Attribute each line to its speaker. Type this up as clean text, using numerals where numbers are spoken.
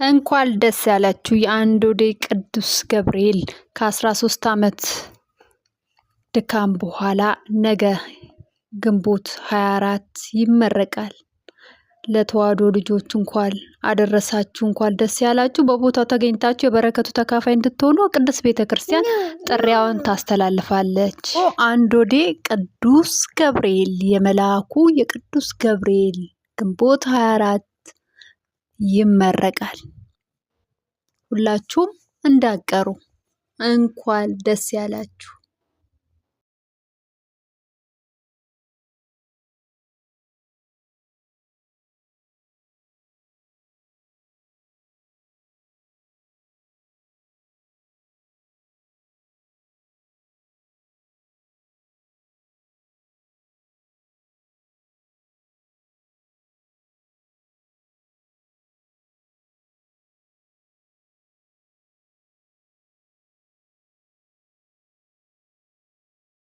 Speaker 1: እንኳን ደስ ያላችሁ የአንዶዴ ቅዱስ ገብርኤል ከ13 ዓመት ድካም በኋላ ነገ ግንቦት 24 ይመረቃል። ለተዋሕዶ ልጆች እንኳን አደረሳችሁ፣ እንኳን ደስ ያላችሁ። በቦታው ተገኝታችሁ የበረከቱ ተካፋይ እንድትሆኑ ቅድስት ቤተክርስቲያን ጥሪያውን ታስተላልፋለች። አንዶዴ ቅዱስ ገብርኤል የመልአኩ የቅዱስ ገብርኤል ግንቦት 24 ይመረቃል። ሁላችሁም እንዳቀሩ እንኳን ደስ ያላችሁ።